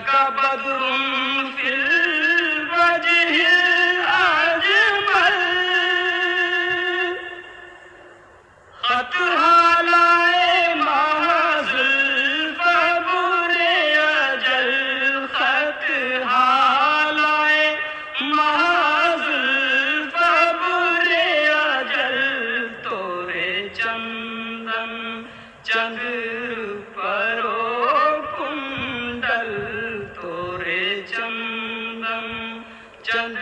का बदरुन फिल वजहिल अजमल खत हालाए महजुल्फ बुरे अजल खत हालाए महजुल्फ बुरे अजल तोरे चंदन चंद परो कुंडल तोरे चंदन चंद